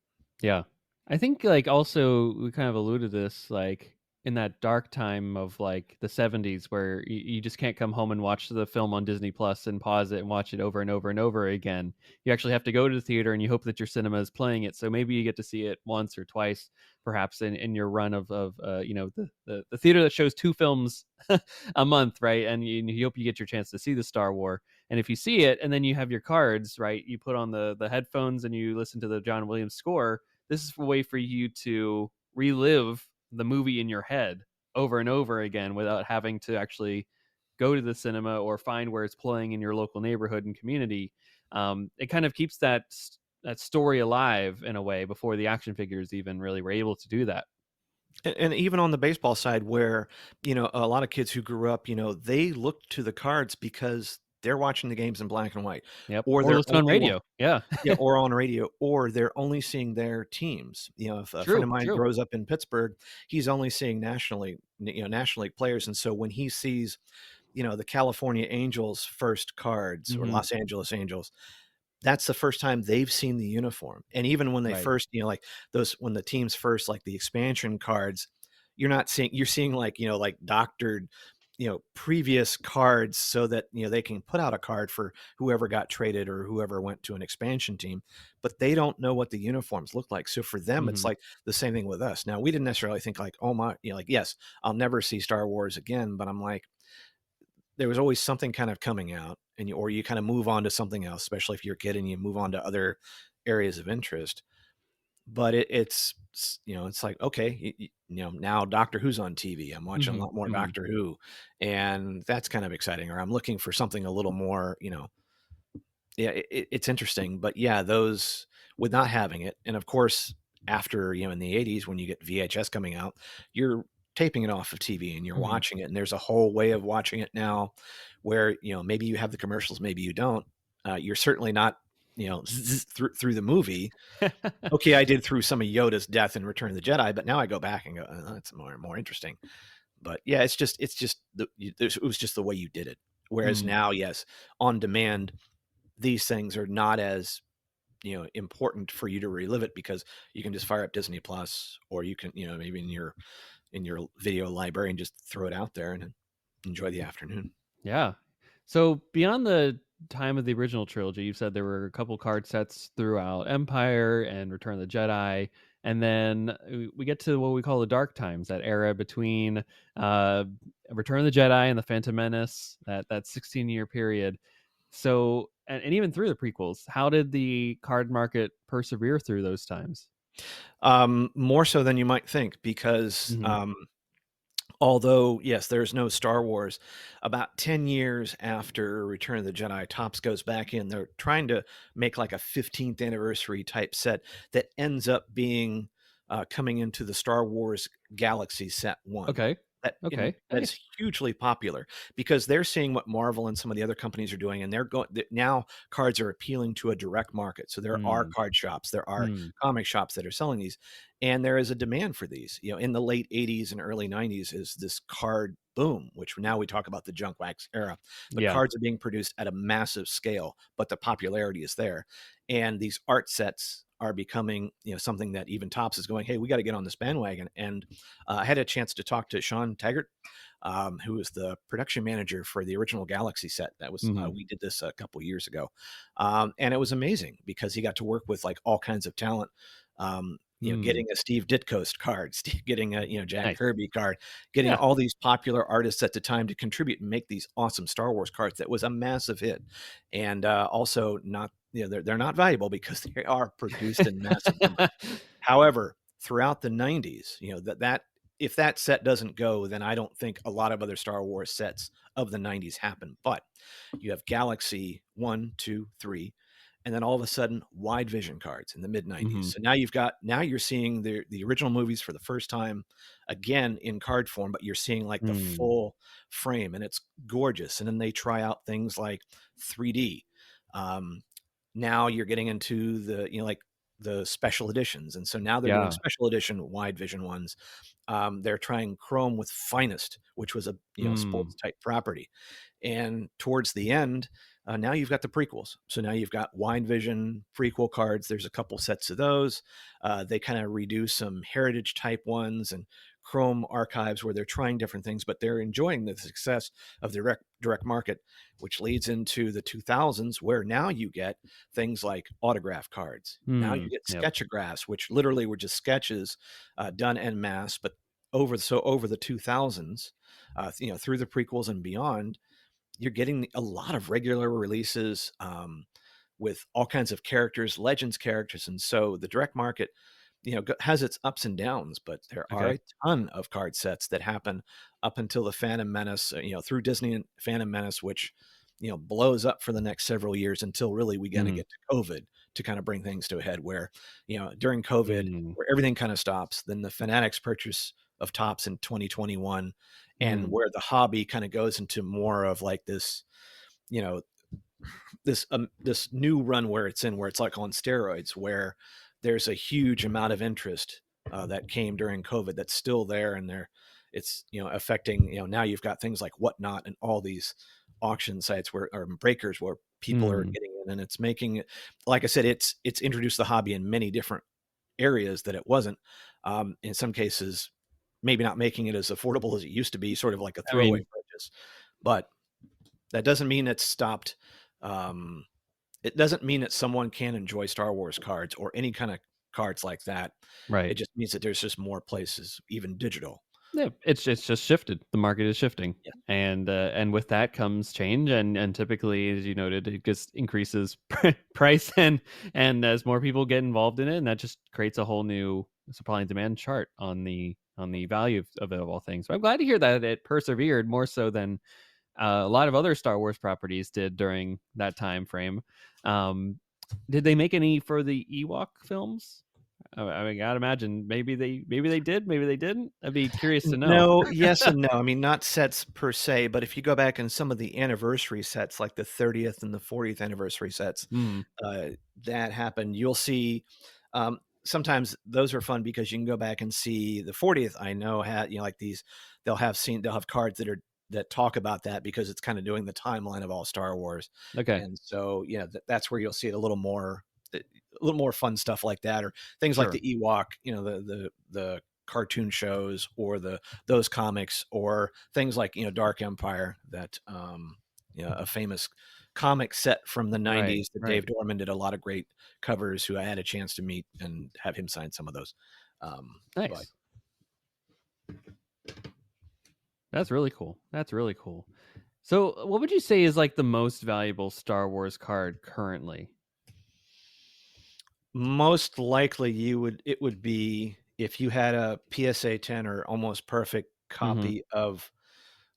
Yeah. I think, like, also we kind of alluded to this, like, in that dark time of, like, the '70s where you just can't come home and watch the film on Disney Plus and pause it and watch it over and over and over again. You actually have to go to the theater and you hope that your cinema is playing it, so maybe you get to see it once or twice. perhaps in your run of the theater that shows 2 films a month, right? And you hope you get your chance to see the Star War. And if you see it, and then you have your cards, right? You put on the headphones and you listen to the John Williams score. This is a way for you to relive the movie in your head over and over again without having to actually go to the cinema or find where it's playing in your local neighborhood and community. It kind of keeps that story alive in a way before the action figures even really were able to do that. And even on the baseball side where, a lot of kids who grew up, they look to the cards because they're watching the games in black and white, Yep. or Or they're listen on only radio. Yeah. yeah, or on radio, or they're only seeing their teams. If a friend of True. mine True. grows up in Pittsburgh, he's only seeing National League players, and so when he sees, the California Angels first cards or Hmm. Los Angeles Angels, that's the first time they've seen the uniform. And even when they Right. first, like those when the teams first like the expansion cards, you're seeing like, like doctored, previous cards so that, they can put out a card for whoever got traded or whoever went to an expansion team, but they don't know what the uniforms look like. So for them, it's Hmm. like the same thing with us. Now, we didn't necessarily think like, oh my, like, yes, I'll never see Star Wars again, but I'm like, there was always something kind of coming out and or you kind of move on to something else, especially if you're a kid and you move on to other areas of interest. But it's like, okay, now Doctor Who's on TV. I'm watching a Hmm. lot more Hmm. Doctor Who, and that's kind of exciting. Or I'm looking for something a little more, yeah, it's interesting. But yeah, those with not having it, and of course, after in the '80s when you get VHS coming out, you're taping it off of TV and you're Hmm. watching it. And there's a whole way of watching it now, where maybe you have the commercials, maybe you don't. You're certainly not through the movie. Okay, I did through some of Yoda's death in Return of the Jedi, but now I go back and go, that's more interesting. But yeah, it's just it was just the way you did it. Whereas Hmm. now, yes, on demand, these things are not as important for you to relive it because you can just fire up Disney Plus, or you can maybe in your video library and just throw it out there and enjoy the afternoon. Yeah. So beyond the time of the original trilogy, you've said there were a couple card sets throughout Empire and Return of the Jedi, and then we get to what we call the Dark Times, that era between uh, Return of the Jedi and the Phantom Menace, that 16-year period. So, and even through the prequels, how did the card market persevere through those times? More so than you might think, because Hmm. although, yes, there's no Star Wars, about 10 years after Return of the Jedi, Topps goes back in. They're trying to make like a 15th anniversary type set that ends up being coming into the Star Wars Galaxy Set 1. Okay. And Okay. that's Nice. hugely popular because they're seeing what Marvel and some of the other companies are doing, and they're going now. Cards are appealing to a direct market, so there are Mm. card shops, there are Mm. comic shops that are selling these, and there is a demand for these. In the late '80s and early '90s is this card boom, which now we talk about the junk wax era. But Yeah. cards are being produced at a massive scale, but the popularity is there, and these art sets are becoming something that even Tops is going, hey, we got to get on this bandwagon. And I had a chance to talk to Sean Taggart, who was the production manager for the original Galaxy set. That was Hmm. we did this a couple years ago, and it was amazing because he got to work with like all kinds of talent. Mm. Getting a Steve Ditko card, getting a Jack Nice. Kirby card, getting Yeah. all these popular artists at the time to contribute and make these awesome Star Wars cards. That was a massive hit, and also not they're not valuable because they are produced in massive numbers. However, throughout the '90s, that if that set doesn't go, then I don't think a lot of other Star Wars sets of the '90s happen. But you have Galaxy 1, 2, 3, and then all of a sudden wide vision cards in the mid '90s. Mhm. So now you're seeing the original movies for the first time again in card form, but you're seeing like the Mm. full frame, and it's gorgeous. And then they try out things like 3D. Um, Now you're getting into like the special editions, and so now they're doing Yeah. special edition wide vision ones. They're trying chrome with finest, which was a Mm. sports type property, and towards the end, Now you've got the prequels. So now you've got Wine Vision prequel cards. There's a couple sets of those. They kind of redo some heritage type ones and Chrome archives where they're trying different things, but they're enjoying the success of the direct market, which leads into the 2000s, where now you get things like autograph cards. Now you get Yep. sketchographs, which literally were just sketches done en masse, but over the 2000s, through the prequels and beyond, you're getting a lot of regular releases with all kinds of characters, legends characters, and so the direct market, has its ups and downs, but there are Okay. a ton of card sets that happen up until the Phantom Menace, through Disney and Phantom Menace, which blows up for the next several years until really we gonna Mhm. get to COVID to kind of bring things to a head. Where during COVID, Mm. where everything kind of stops, then the Fanatics purchase of Tops in 2021, and Mm. where the hobby kind of goes into more of like this, you know, this new run where it's like on steroids, where there's a huge amount of interest that came during COVID that's still there, and it's affecting. Now you've got things like Whatnot and all these auction sites where or breakers where people are Mm. getting in, and it's making it, like I said, it's introduced the hobby in many different areas that it wasn't. In some cases, maybe not making it as affordable as it used to be, sort of like a I throwaway mean, purchase. But that doesn't mean it's stopped. Um, it doesn't mean that someone can enjoy Star Wars cards or any kind of cards like that. It right. just means that there's just more places, even digital. Yeah, it's just shifted. The market is shifting, Yeah. and with that comes change, and typically, as you noted, it just increases price, and as more people get involved in it, and that just creates a whole new supply and demand chart on the value of all things. So I'm glad to hear that it persevered more so than a lot of other Star Wars properties did during that time frame. Um, did they make any for the Ewok films? I mean, I'd imagine maybe they did, maybe they didn't. I'd be curious to know. No, yes and no. I mean, not sets per se, but if you go back in some of the anniversary sets, like the 30th and the 40th anniversary sets, Mm, uh, that happened. You'll see, sometimes those are fun because you can go back and see the 40th. I know had like these, they'll have cards that talk about that because it's kind of doing the timeline of all Star Wars, okay, and so that's where you'll see it a little more fun stuff like that, or things like sure, the Ewok, the cartoon shows, or those comics, or things like Dark Empire, that a famous comic set from the right, 90s that right, Dave Dorman did a lot of great covers, who I had a chance to meet and have him sign some of those. But nice. That's really cool. That's really cool. So, what would you say is like the most valuable Star Wars card currently? most likely it would be if you had a PSA 10 or almost perfect Hmm. copy of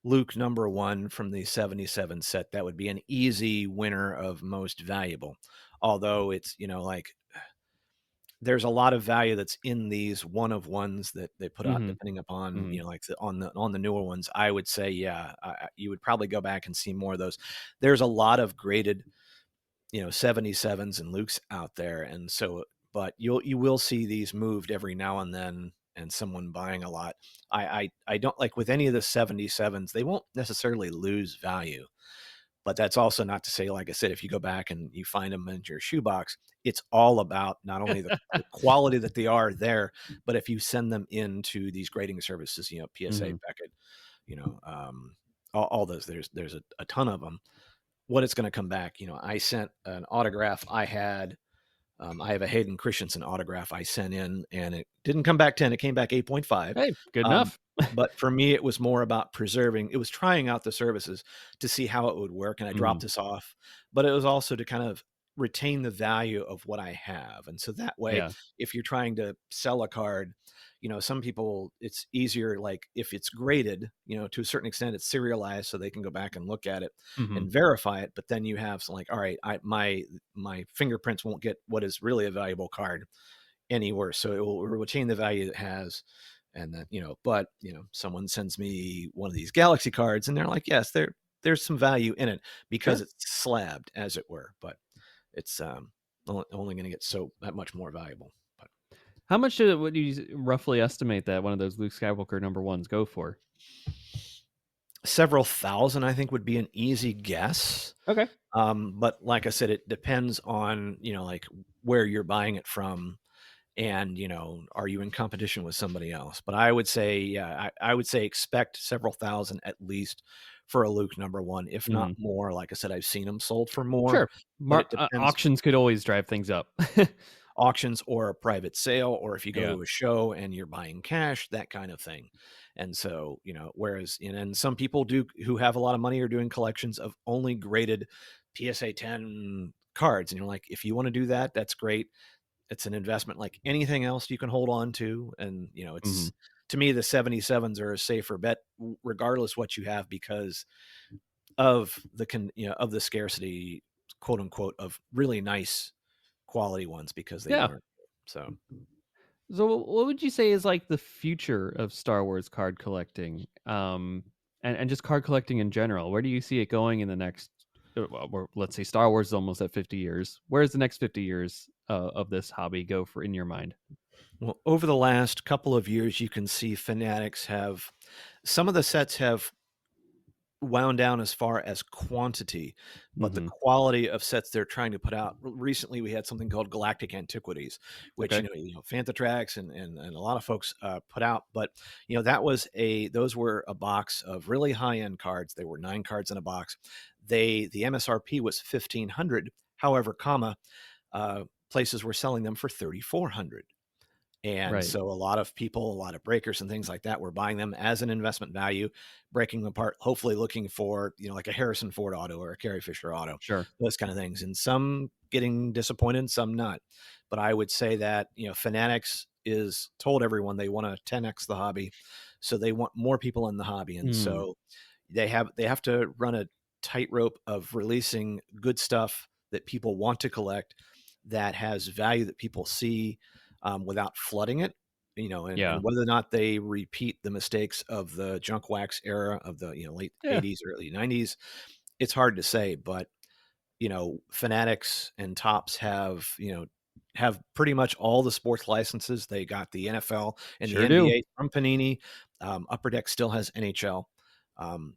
Luke number 1 from the 77 set. That would be an easy winner of most valuable. Although it's, like, there's a lot of value that's in these one of ones that they put out, Hmm. depending upon, Hmm. like on the newer ones. I would say, yeah, you would probably go back and see more of those. There's a lot of graded, 77s and Lukes out there, and so, but you will see these moved every now and then, and someone buying a lot. I don't like with any of the 77s, they won't necessarily lose value, but that's also not to say, like I said, if you go back and you find them in your shoebox, it's all about not only the quality that they are there, but if you send them into these grading services, PSA, Hmm. Beckett, you know, um, all those, there's a ton of them. What it's going to come back, I sent an autograph I have a Hayden Christensen autograph I sent in, and it didn't come back 10, it came back 8.5. Hey, good Um, enough. but for me, it was more about preserving, it was trying out the services to see how it would work, and I dropped Mm, this off, but it was also to kind of retain the value of what I have. And so that way, yeah. if you're trying to sell a card, some people, it's easier, like if it's graded, to a certain extent, it's serialized so they can go back and look at it Hmm. and verify it. But then you have some, like, all right, my fingerprints won't get what is really a valuable card anywhere, so it will retain the value it has. And then, but someone sends me one of these galaxy cards, and they're like, yes, there's some value in it because Sure. it's slabbed, as it were, but it's only going to get so that much more valuable. But How much would you roughly estimate that one of those Luke Skywalker number ones go for? several thousand, I think, would be an easy guess. Okay. But like I said, it depends on, like where you're buying it from and, are you in competition with somebody else? But I would say, yeah, I would say expect several thousand at least for a Luke number one, if not Mhm. more. Like I said, I've seen them sold for more, Sure. but it depends. Auctions could always drive things up. Auctions or a private sale, or if you go Yeah. to a show and you're buying cash, that kind of thing. And so, whereas, and some people do who have a lot of money are doing collections of only graded PSA 10 cards. And you're like, if you want to do that, that's great. It's an investment like anything else you can hold on to. And, Mhm. it's to me, the 77s are a safer bet, regardless what you have, because of of the scarcity, quote unquote, of really nice quality ones because they Yeah. weren't. So, So what would you say is like the future of Star Wars card collecting? And just card collecting in general. Where do you see it going in the next let's say Star Wars is almost at 50 years. Where's the next 50 years of this hobby go for in your mind? well, over the last couple of years, you can see Fanatics have some of the sets have wound down as far as quantity, but the Mhm. quality of sets they're trying to put out. Recently, we had something called Galactic Antiquities, which Okay. Fantatrax and a lot of folks put out. But those were a box of really high end cards. They were 9 cards in a box. The MSRP was 1,500. However, places were selling them for 3,400. And Right. so a lot of people, a lot of breakers and things like that were buying them as an investment value, breaking them apart, hopefully looking for, like a Harrison Ford auto or a Carrie Fisher auto, Sure. those kind of things. And some getting disappointed, some not. But I would say that, Fanatics is told everyone they want to 10x the hobby. So they want more people in the hobby. And Mm. so they have to run a tightrope of releasing good stuff that people want to collect, that has value that people see, without flooding it, and Yeah. whether or not they repeat the mistakes of the junk wax era of the late Yeah. 80s, early 90s. It's hard to say, but Fanatics and Tops have pretty much all the sports licenses. They got the NFL and the Sure do. NBA from Panini. Upper Deck still has NHL, um,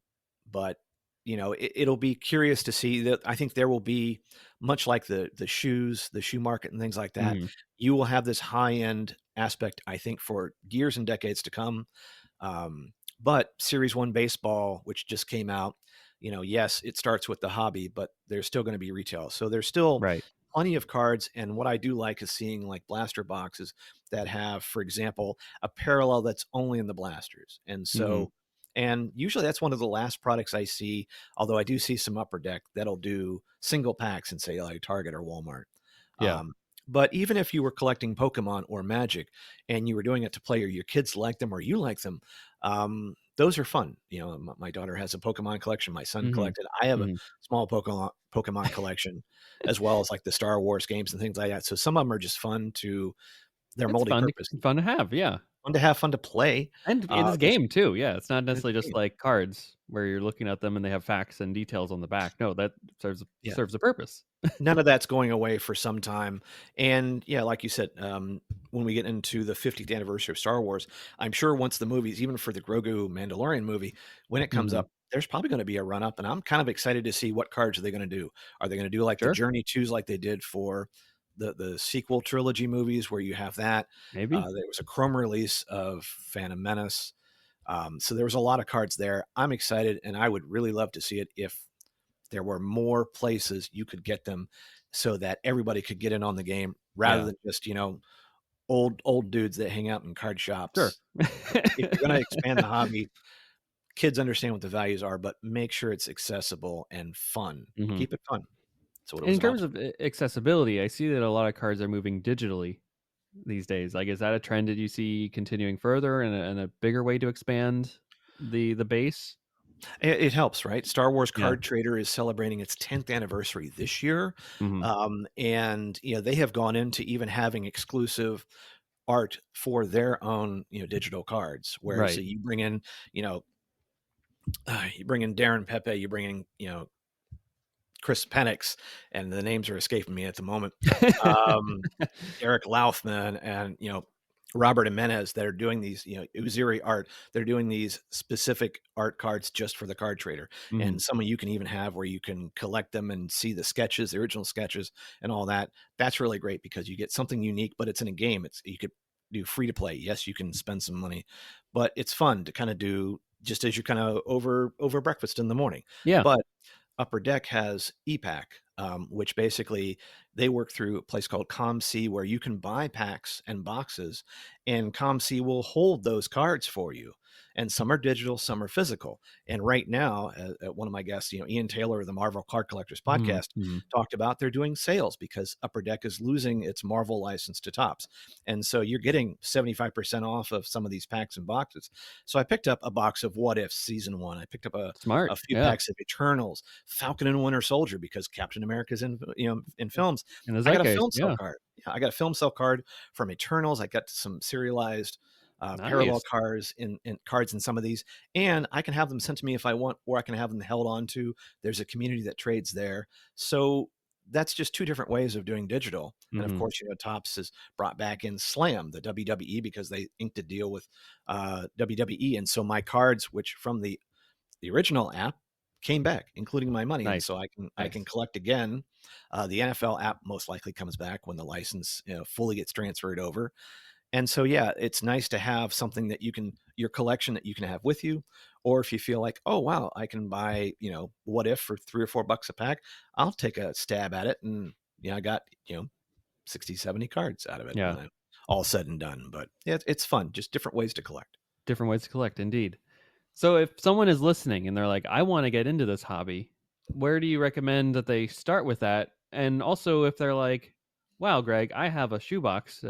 but it'll be curious to see that. I think there will be, much like the shoes, the shoe market, and things like that. Mhm. You will have this high end aspect, I think, for years and decades to come. But Series 1 baseball, which just came out, yes, it starts with the hobby, but there's still going to be retail. So there's still Right. plenty of cards. And what I do like is seeing like blaster boxes that have, for example, a parallel that's only in the blasters. Mhm. And usually that's one of the last products I see, although I do see some Upper Deck that'll do single packs and say like Target or Walmart. Yeah. Um, but even if you were collecting Pokemon or Magic and you were doing it to play, or your kids like them or you like them, those are fun. My daughter has a Pokemon collection. My son Mhm. collected. I have a Mhm. small Pokemon collection, as well as like the Star Wars games and things like that. So some of them are just fun to. They're It's multi-purpose, fun to have, yeah. fun to have, fun to play. And it is a There's game too, yeah, it's not and it's necessarily a just game. like cards where you're looking at them and they have facts and details on the back. No, that Yeah. serves a purpose. None of that's going away for some time. And yeah, like you said, when we get into the 50th anniversary of Star Wars, I'm sure once the movies, even for the Grogu Mandalorian movie, when it comes Mhm. up, there's probably going to be a run up. And I'm kind of excited to see what cards are they going to do. Are they going to do like the Sure, Journey twos, like they did for the sequel trilogy movies, where you have that? maybe. There was a Chrome release of Phantom Menace. So there was a lot of cards there. I'm excited, and I would really love to see it if there were more places you could get them, so that everybody could get in on the game, rather Yeah, than just, old dudes that hang out in card sure. shops. If you're gonna expand the hobby, kids understand what the values are, but make sure it's accessible and fun. Mhm. Keep it fun. That's what it And was in about. terms of accessibility, I see that a lot of cards are moving digitally these days. Like, is that a trend that you see continuing further and a bigger way to expand the base? It helps, right? Star Wars Yeah. Card Trader is celebrating its 10th anniversary this year, Mhm. and they have gone into even having exclusive art for their own, digital cards. Where so Right. you know, you bring in Darren Pepe, you bring in, Chris Penix, and the names are escaping me at the moment. Um, Eric Lauthman, and Robert Jimenez that are doing these, Uziri art. They're doing these specific art cards just for the card trader. Mhm. And some of you can even have where you can collect them and see the sketches, the original sketches and all that. That's really great because you get something unique, but it's in a game. It's you could do free to play. Yes, you can spend some money, but it's fun to kind of do just as you're kind of over breakfast in the morning. Yeah. But Upper Deck has EPAC, which basically they work through a place called ComC where you can buy packs and boxes, and ComC will hold those cards for you. And some are digital, some are physical. And right now, one of my guests, Ian Taylor of the Marvel Card Collectors Mhm, podcast, mhm. talked about they're doing sales because Upper Deck is losing its Marvel license to Topps. And so you're getting 75% off of some of these packs and boxes. So I picked up a box of What If Season 1. I picked up a Smart. few Yeah. packs of Eternals, Falcon and Winter Soldier because Captain America's in films. In the I got a zeitgeist. film cell Yeah. card. Yeah, I got a film cell card from Eternals. I got some serialized parallel Nice. cards in cards in some of these, and I can have them sent to me if I want, or I can have them held on to. There's a community that trades there, so that's just two different ways of doing digital. And of Mhm. course, Topps has brought back in Slam, the WWE, because they inked a deal with WWE, and so my cards, which from the original app came back, including my money, and Nice. so I can Nice. collect again. The NFL app most likely comes back when the license fully gets transferred over, and so yeah, it's nice to have something that you can your collection that you can have with you, or if you feel like, oh wow, I can buy What If for $3 or $4 a pack, I'll take a stab at it, and I got 60, 70 cards out of it when Yeah. I'm all said and done. But yeah, it's fun, just different ways to collect. Different ways to collect, indeed. So if someone is listening and they're like, "I wanna get into this hobby," where do you recommend that they start with that? And also if they're like, "Wow, Greg, I have a shoebox,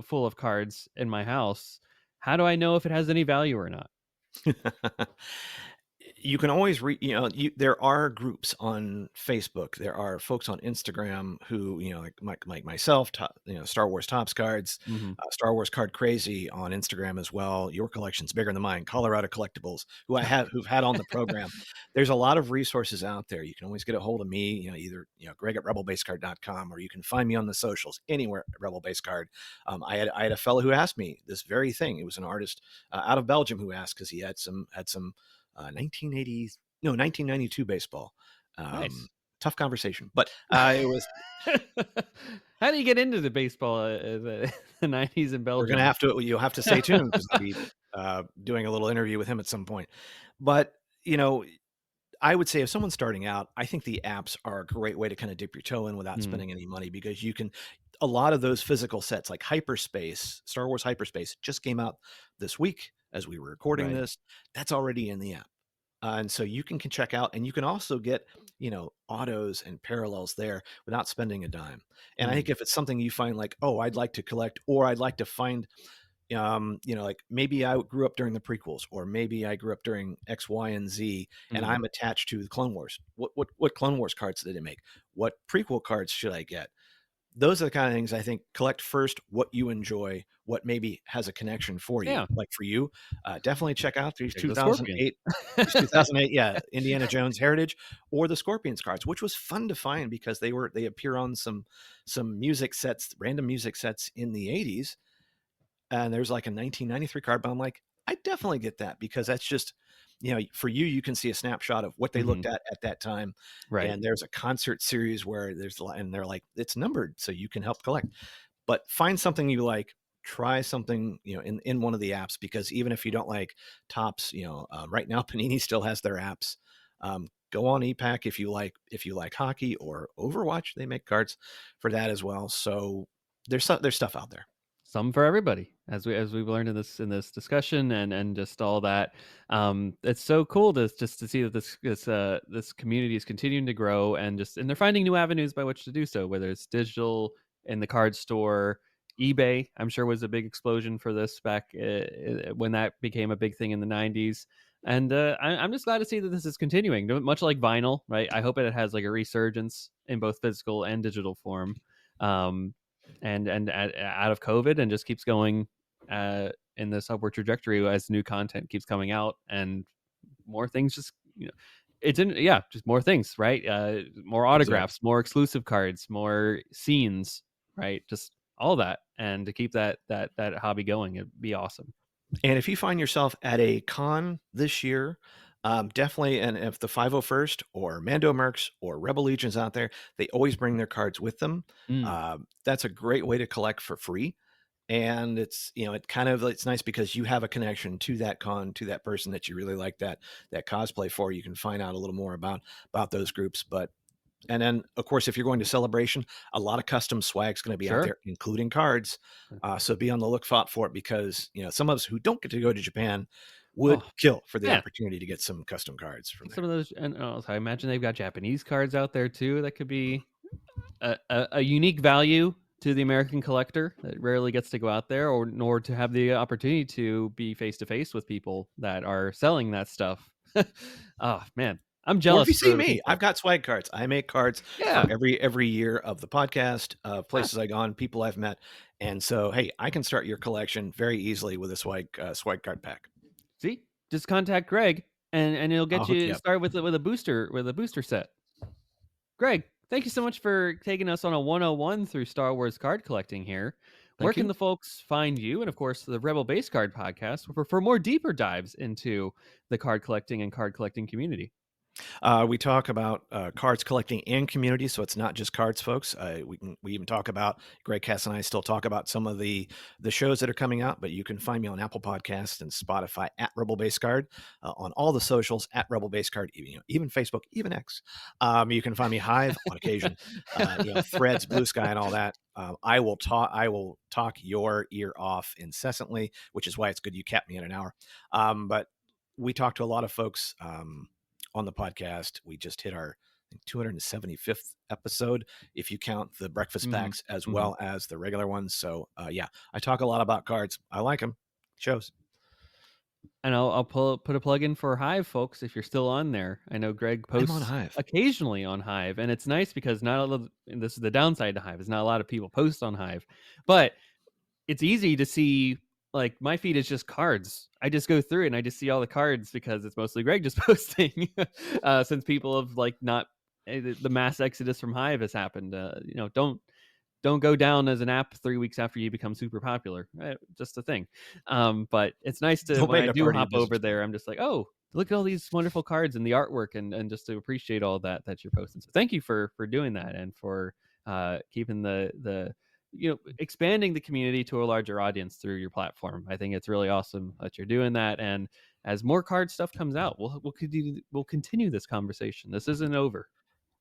full of cards in my house. How do I know if it has any value or not?" You can always there are groups on Facebook. There are folks on Instagram who, like myself, Star Wars Tops Cards, Mhm. Star Wars Card Crazy on Instagram as well. Your collection's bigger than mine. Colorado Collectibles, who've had on the program. There's a lot of resources out there. You can always get a hold of me, either Greg at rebelbasecard.com, or you can find me on the socials anywhere at Rebel Base Card. I had a fellow who asked me this very thing. It was an artist out of Belgium who asked because he had some 1980s, no, 1992 baseball. Um, Nice. Tough conversation, but it was. How do you get into the baseball, the 90s in We're gonna Belgium? have to. You'll have to stay tuned because I'll be doing a little interview with him at some point. But you know, I would say if someone's starting out, I think the apps are a great way to kind of dip your toe in without Mm, spending any money because you can. A lot of those physical sets, like Hyperspace, Star Wars Hyperspace, just came out this week as we were recording right. this. That's already in the app. And so you can check out, and you can also get, autos and parallels there without spending a dime. And I Mm, think if it's something you find like, oh, I'd like to collect, or I'd like to find, like maybe I grew up during the prequels, or maybe I grew up during X, Y, and Z, and mhm. I'm attached to the Clone Wars. What Clone Wars cards did they make? What prequel cards should I get? Those are the kind of things I think collect first what you enjoy, what maybe has a connection for you. Yeah, Like for you, definitely check out these pick the scorpion. 2008, yeah, Indiana Jones Heritage or the Scorpions cards, which was fun to find because they appear on some music sets, random music sets in the 80s, and there's like a 1993 card, but I'm like, I definitely get that because that's just, for you, you can see a snapshot of what they looked Mhm. at that time. Right. And there's a concert series where there's a lot, and they're like, it's numbered, so you can help collect. But find something you like, try something, in one of the apps, because even if you don't like Tops, right now Panini still has their apps. Go on EPAC if you like hockey or Overwatch, they make cards for that as well. So there's stuff out there. Some for everybody, as we've learned in this discussion and just all that. It's so cool to see that this community is continuing to grow and they're finding new avenues by which to do so, whether it's digital in the card store. eBay, I'm sure, was a big explosion for this back when that became a big thing in the 90s. And I'm just glad to see that this is continuing, much like vinyl, right? I hope it has like a resurgence in both physical and digital form. Um, and out of COVID and just keeps going in this upward trajectory as new content keeps coming out and more things just it's in yeah just more things, right? More Exactly. autographs, more exclusive cards, more scenes, right? Just all that, and to keep that hobby going. It'd be awesome. And if you find yourself at a con this year, definitely, and if the 501st or Mando Mercs or Rebel Legions out there, they always bring their cards with them. Mm, That's a great way to collect for free. And it's, it kind of, it's nice because you have a connection to that con, to that person that you really like that cosplay for. You can find out a little more about those groups. But and then, of course, if you're going to Celebration, a lot of custom swag is going to be out sure. there, including cards. So be on the lookout for it because some of us who don't get to go to Japan would Oh kill for the man, opportunity to get some custom cards from some there. of those, and so I imagine they've got Japanese cards out there too. That could be a unique value to the American collector that rarely gets to go out there, or nor to have the opportunity to be face to face with people that are selling that stuff. Oh man, I'm Or if jealous you see for the me, I've people. got swag cards. I make cards Yeah. for every year of the podcast, Ah, places I gone, people I've met, and so hey, I can start your collection very easily with a swag card pack. see, just contact Greg, and he'll I'll get hook you you up. started with a booster set. Greg, thank you so much for taking us on a 101 through Star Wars card collecting here. Where Thank can you. the folks find you and, of course, the Rebel Base Card podcast for more deeper dives into the card collecting and card collecting community? We talk about cards collecting and community, so it's not just cards, folks. We even talk about Greg Cass and I still talk about some of the shows that are coming out. But you can find me on Apple Podcasts and Spotify at Rebel Base Card, on all the socials at Rebel Base Card, even Facebook, even X. You can find me Hive on occasion, Threads, Blue Sky, and all that. I will talk. I will talk your ear off incessantly, which is why it's good you kept me in an hour. But we talk to a lot of folks. On the podcast. We just hit our 275th episode, if you count the breakfast Hmm. packs as Hmm. well as the regular ones. So, yeah, I talk a lot about cards. I like them. Shows. And I'll put a plug in for Hive, folks, if you're still on there. I know Greg I'm on posts Hive. occasionally on Hive, and it's nice because not all of, and this is the downside to Hive, is not a lot of people post on Hive, but it's easy to see. Like, my feed is just cards. I just go through it and I just see all the cards because it's mostly Greg just posting. Since people have like not, the mass exodus from Hive has happened. Don't go down as an app 3 weeks after you become super popular. Just a thing. But it's nice to, Don't when make I it a do part of your hop over business there, plan. I'm just like, oh, look at all these wonderful cards and the artwork, and just to appreciate all that you're posting. So thank you for doing that, and for keeping the expanding the community to a larger audience through your platform. I think it's really awesome that you're doing that. And as more card stuff comes out, we'll continue this conversation. This isn't over.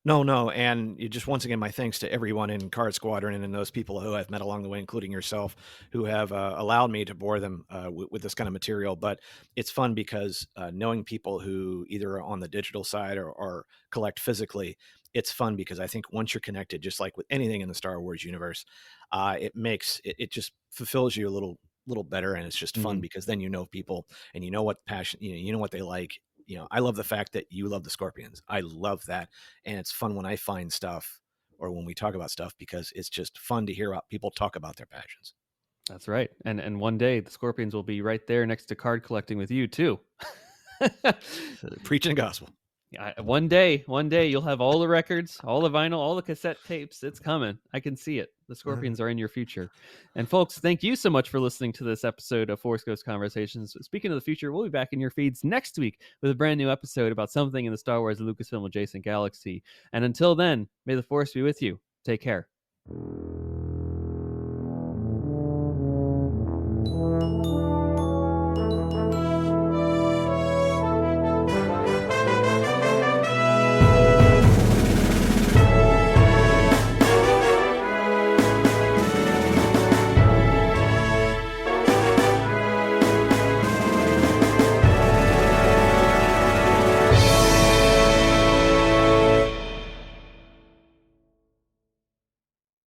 No, no, and you just once again, my thanks to everyone in Card Squadron and those people who I've met along the way, including yourself, who have allowed me to bore them with this kind of material. But it's fun because knowing people who either are on the digital side or collect physically, it's fun because I think once you're connected, just like with anything in the Star Wars universe, it just fulfills you a little better, and it's just fun Mhm. because then you know people and you know what passion, you know what they like. I love the fact that you love the Scorpions. I love that, and it's fun when I find stuff or when we talk about stuff because it's just fun to hear about people talk about their passions. That's right. And one day the Scorpions will be right there next to card collecting with you too. Preaching the gospel. One day you'll have all the records, all the vinyl, all the cassette tapes. It's coming. I can see it. The Uh, Scorpions are in your future. And folks, thank you so much for listening to this episode of Force Ghost Conversations. Speaking of the future, we'll be back in your feeds next week with a brand new episode about something in the Star Wars and Lucasfilm adjacent galaxy. And until then, may the Force be with you. Take care.